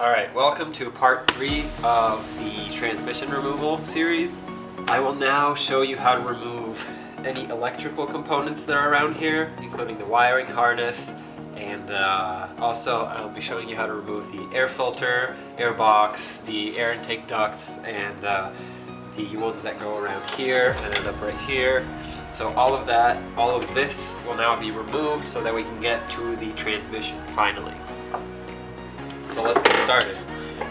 Alright, welcome to part 3 of the transmission removal series. I will now show you how to remove any electrical components that are around here, including the wiring harness, and also I'll be showing you how to remove the air filter, air box, the air intake ducts, and the ones that go around here and end up right here. So all of this will now be removed so that we can get to the transmission finally. So let's get started.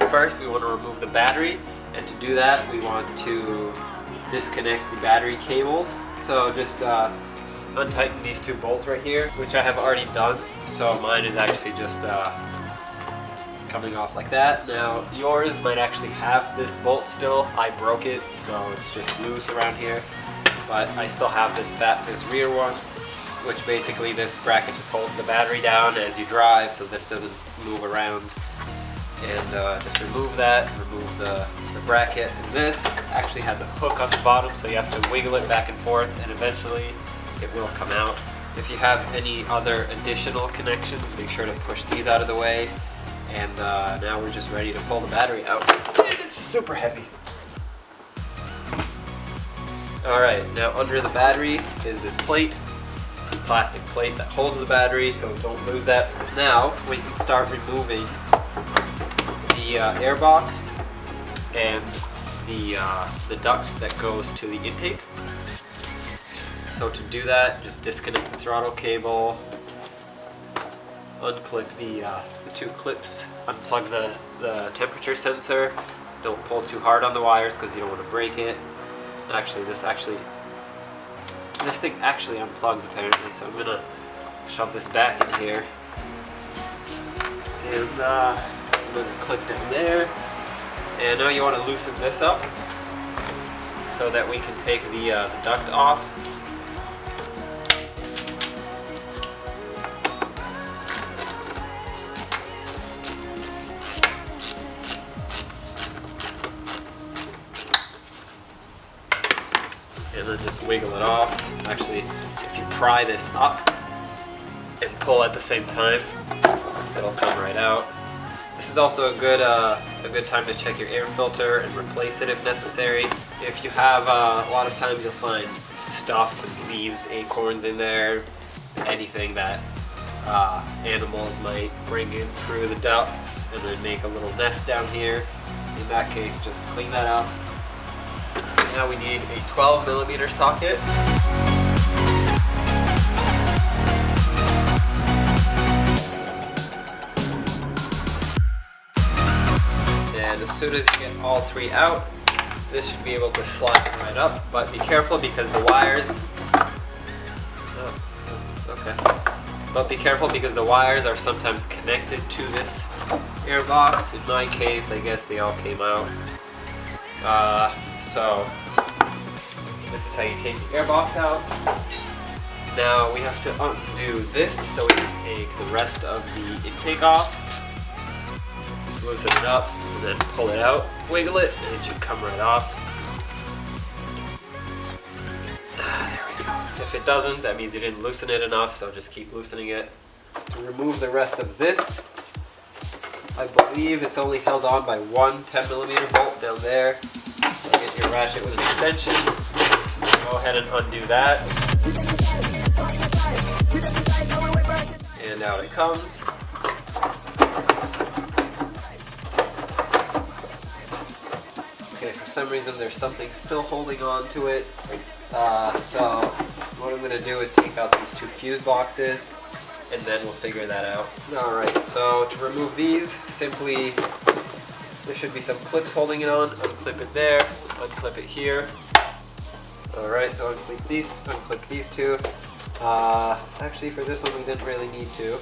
First, we want to remove the battery, and to do that, we want to disconnect the battery cables. So just untighten these two bolts right here, which I have already done. So mine is actually just coming off like that. Now yours might actually have this bolt still. I broke it, so it's just loose around here. But I still have this rear one, which basically this bracket just holds the battery down as you drive so that it doesn't move around. And just remove that, remove the bracket. And this actually has a hook on the bottom, so you have to wiggle it back and forth, and eventually it will come out. If you have any other additional connections, make sure to push these out of the way. And now we're just ready to pull the battery out. And it's super heavy. Alright, now under the battery is this plate, plastic plate that holds the battery, so don't lose that. Now we can start removing the air box and the duct that goes to the intake. So to do that, just disconnect the throttle cable, unclip the two clips, unplug the temperature sensor. Don't pull too hard on the wires because you don't want to break it. Actually, this thing actually unplugs apparently, so I'm gonna shove this back in here. And another clip down there. And now you want to loosen this up so that we can take the duct off. And then just wiggle it off. Actually, if you pry this up and pull at the same time, it'll come right out. This is also a good time to check your air filter and replace it if necessary. If you have, a lot of times you'll find stuff, leaves, acorns in there, anything that animals might bring in through the ducts and then make a little nest down here. In that case, just clean that up. Now we need a 12mm socket. And as soon as you get all three out, this should be able to slide right up, but be careful because the wires, but be careful because the wires are sometimes connected to this air box. In my case, I guess they all came out. So this is how you take the air box out. Now we have to undo this so we can take the rest of the intake off. Just loosen it up and then pull it out, wiggle it, and it should come right off. There we go. If it doesn't, that means you didn't loosen it enough, so just keep loosening it. To remove the rest of this, I believe it's only held on by one 10mm bolt down there. So get your ratchet with an extension. Go ahead and undo that. And out it comes. Okay, for some reason there's something still holding on to it. So what I'm going to do is take out these two fuse boxes and then we'll figure that out. Alright, so to remove these, simply there should be some clips holding it on. Unclip it there, unclip it here. Alright, so unclip these two. Actually for this one we didn't really need to.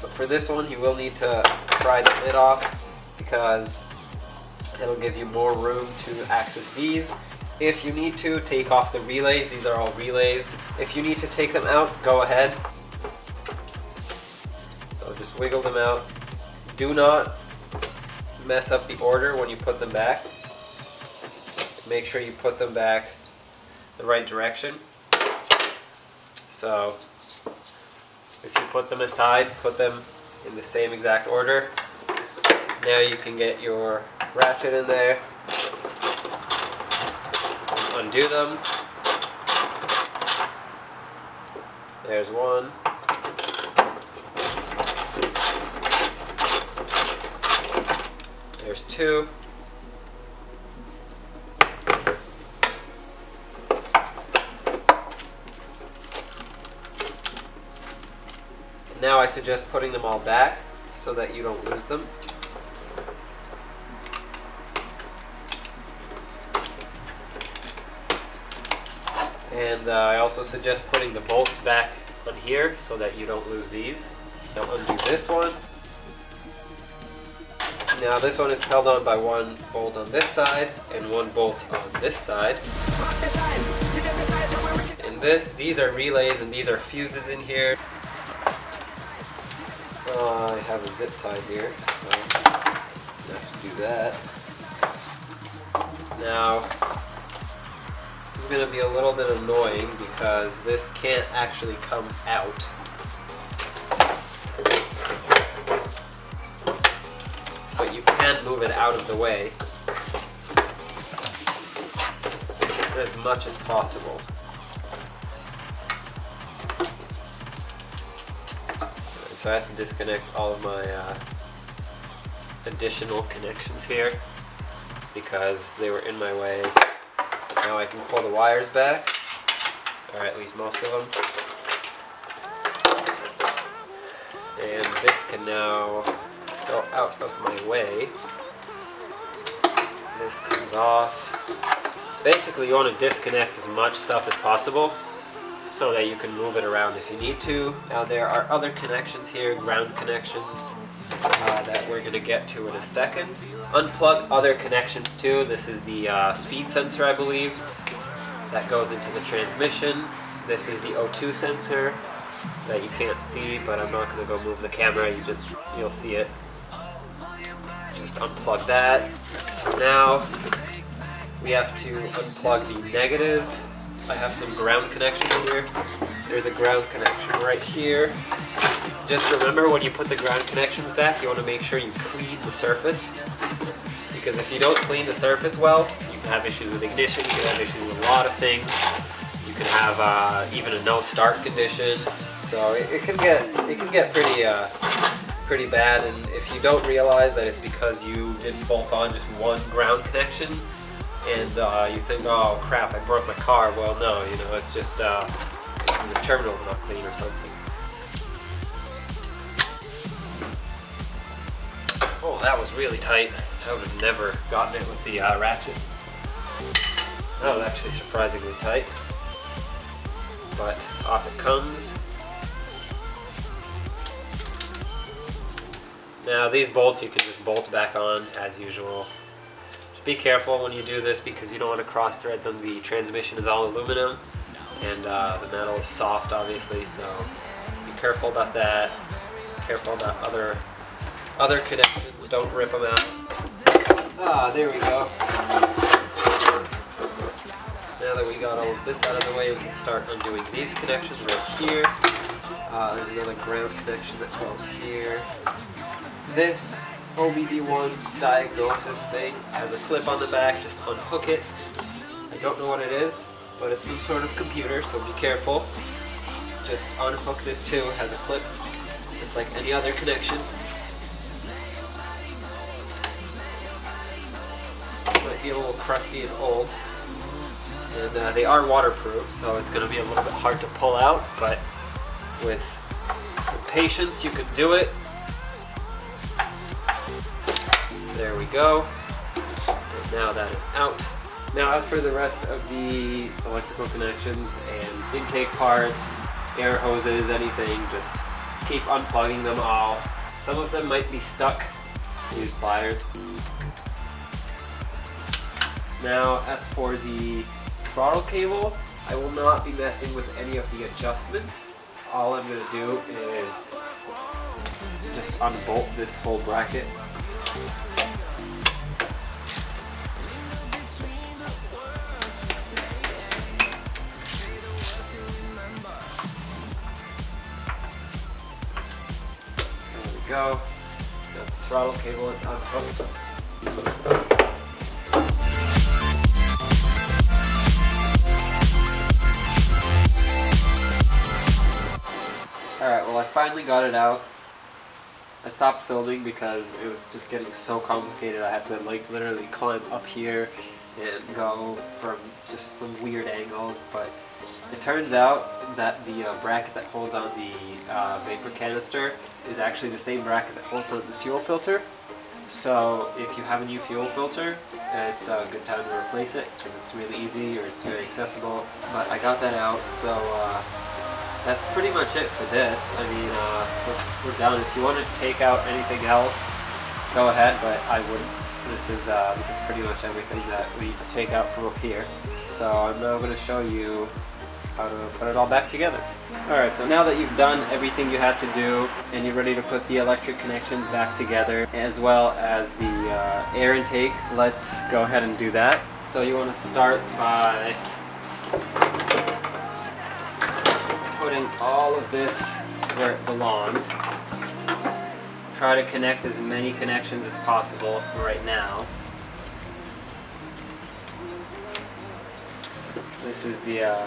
But for this one you will need to pry the lid off because it'll give you more room to access these. If you need to, take off the relays. These are all relays. If you need to take them out, go ahead. So just wiggle them out. Do not mess up the order when you put them back. Make sure you put them back the right direction. So if you put them aside, put them in the same exact order. Now you can get your ratchet in there, undo them. There's one. There's two. Now I suggest putting them all back so that you don't lose them. And I also suggest putting the bolts back on here so that you don't lose these. Now undo this one. Now this one is held on by one bolt on this side and one bolt on this side. And these are relays and these are fuses in here. I have a zip tie here, so I have to do that. Now, this is going to be a little bit annoying because this can't actually come out. But you can move it out of the way as much as possible. So I have to disconnect all of my additional connections here because they were in my way. Now I can pull the wires back, or at least most of them. And this can now go out of my way. This comes off. Basically you want to disconnect as much stuff as possible so that you can move it around if you need to. Now there are other connections here, ground connections, that we're going to get to in a second. Unplug other connections too. This is the speed sensor, I believe, that goes into the transmission. This is the O2 sensor that you can't see, but I'm not going to go move the camera, you'll see it. Just unplug that. So now we have to unplug the negative. I have some ground connections here. There's a ground connection right here. Just remember, when you put the ground connections back, you want to make sure you clean the surface. Because if you don't clean the surface well, you can have issues with ignition, you can have issues with a lot of things. You can have even a no start condition. So it can get pretty bad, and if you don't realize that it's because you didn't bolt on just one ground connection, and you think, oh crap, I broke my car. Well, no, it's just the terminal's not clean or something. Oh, that was really tight. I would have never gotten it with the ratchet. That was actually surprisingly tight. But off it comes. Now these bolts you can just bolt back on as usual. Just be careful when you do this because you don't want to cross thread them. The transmission is all aluminum and the metal is soft, obviously, so be careful about that. Careful about other connections, don't rip them out. Ah, there we go. Now that we got all of this out of the way, we can start undoing these connections right here. There's another ground connection that goes here. This OBD1 diagnosis thing has a clip on the back, just unhook it. I don't know what it is, but it's some sort of computer, so be careful. Just unhook this too, it has a clip, just like any other connection. Might be a little crusty and old. And they are waterproof, so it's going to be a little bit hard to pull out, but with some patience you can do it. There we go. And now that is out. Now as for the rest of the electrical connections and intake parts, air hoses, anything, just keep unplugging them all. Some of them might be stuck. Use pliers. Now as for the throttle cable, I will not be messing with any of the adjustments. All I'm going to do is just unbolt this whole bracket. There we go. Got the throttle cable is unhooked. Alright, well I finally got it out. I stopped filming because it was just getting so complicated. I had to like literally climb up here and go from just some weird angles, but it turns out that the bracket that holds on the vapor canister is actually the same bracket that holds on the fuel filter. So if you have a new fuel filter, it's a good time to replace it because it's really easy or it's very accessible. But I got that out, so that's pretty much it for this. I mean, we're done. If you want to take out anything else, go ahead, but I wouldn't. This is pretty much everything that we need to take out from up here. So I'm now going to show you how to put it all back together. Alright, so now that you've done everything you had to do and you're ready to put the electric connections back together as well as the air intake, let's go ahead and do that. So you want to start by putting all of this where it belonged. Try to connect as many connections as possible right now. This is the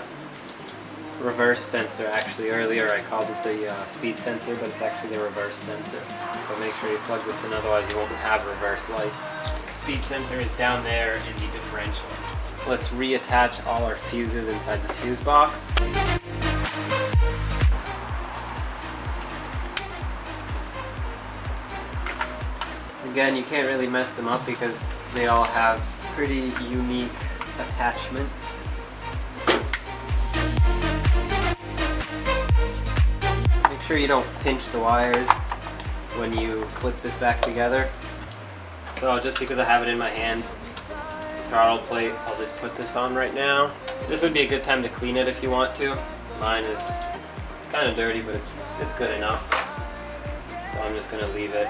reverse sensor. Actually, earlier I called it the speed sensor, but it's actually the reverse sensor. So make sure you plug this in, otherwise you won't have reverse lights. Speed sensor is down there in the differential. Let's reattach all our fuses inside the fuse box. Again, you can't really mess them up because they all have pretty unique attachments. Make sure you don't pinch the wires when you clip this back together. So just because I have it in my hand, throttle plate, I'll just put this on right now. This would be a good time to clean it if you want to. Mine is kind of dirty, but it's good enough. So I'm just going to leave it.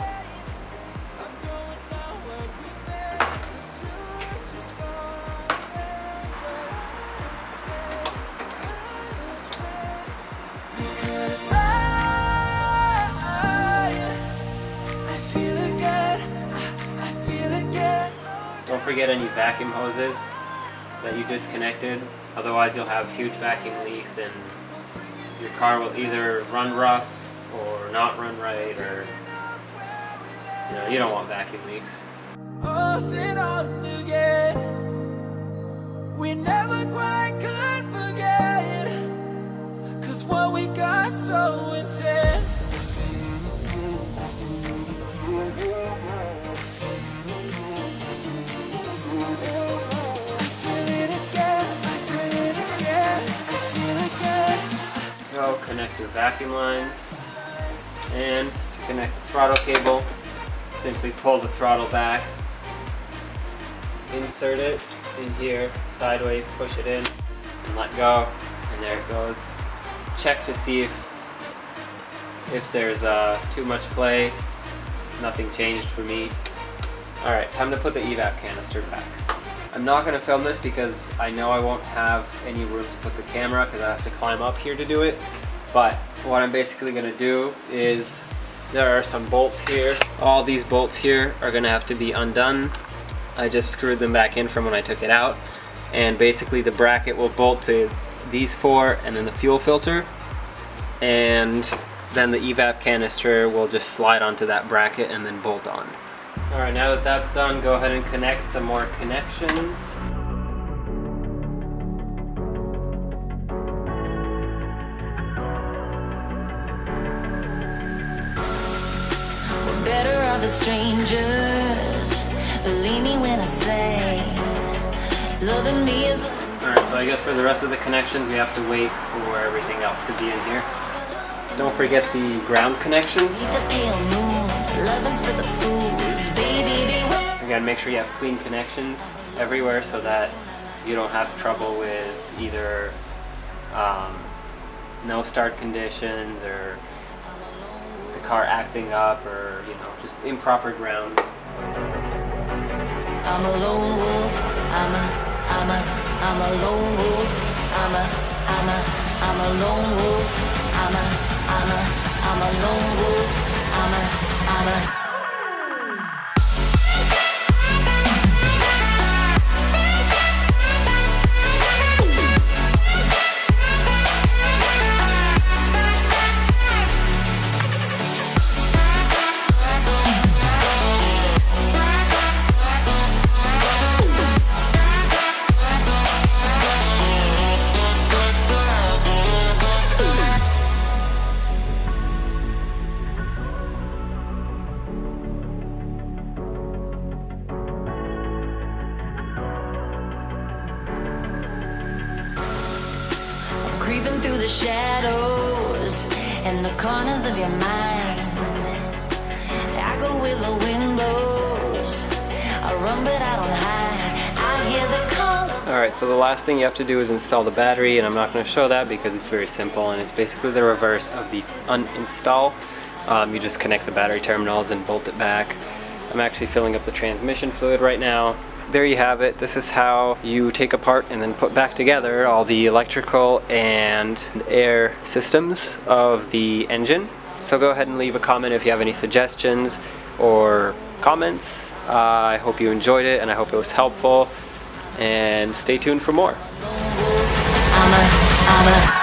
Don't forget any vacuum hoses that you disconnected, otherwise you'll have huge vacuum leaks and your car will either run rough or not run right, or you don't want vacuum leaks. Off and on again. We never quite could forget, 'cause what we got so intense. Go connect your vacuum lines, and to connect the throttle cable, simply pull the throttle back, insert it in here sideways, push it in, and let go, and there it goes. Check to see if there's too much play. Nothing changed for me. Alright, time to put the evap canister back. I'm not going to film this because I know I won't have any room to put the camera because I have to climb up here to do it. But what I'm basically going to do is, there are some bolts here. All these bolts here are going to have to be undone. I just screwed them back in from when I took it out. And basically the bracket will bolt to these four and then the fuel filter. And then the evap canister will just slide onto that bracket and then bolt on. Alright, now that that's done, go ahead and connect some more connections. We're better off as strangers. Believe me when I say, loving me is... Alright, so I guess for the rest of the connections we have to wait for everything else to be in here. Don't forget the ground connections. Again, make sure you have clean connections everywhere so that you don't have trouble with either no start conditions or the car acting up, or just improper ground. I'm a lone wolf. I'm a lone wolf. I'm a lone wolf. I'm a lone wolf. creeping through the shadows and the corners of your mind. I go where the wind blows. I run but I don't hide. I hear the call. Alright, so the last thing you have to do is install the battery, and I'm not going to show that because it's very simple, and it's basically the reverse of the uninstall. You just connect the battery terminals and bolt it back. I'm actually filling up the transmission fluid right now. There you have it. This is how you take apart and then put back together all the electrical and air systems of the engine. So go ahead and leave a comment if you have any suggestions or comments. I hope you enjoyed it and I hope it was helpful, and stay tuned for more. I'm a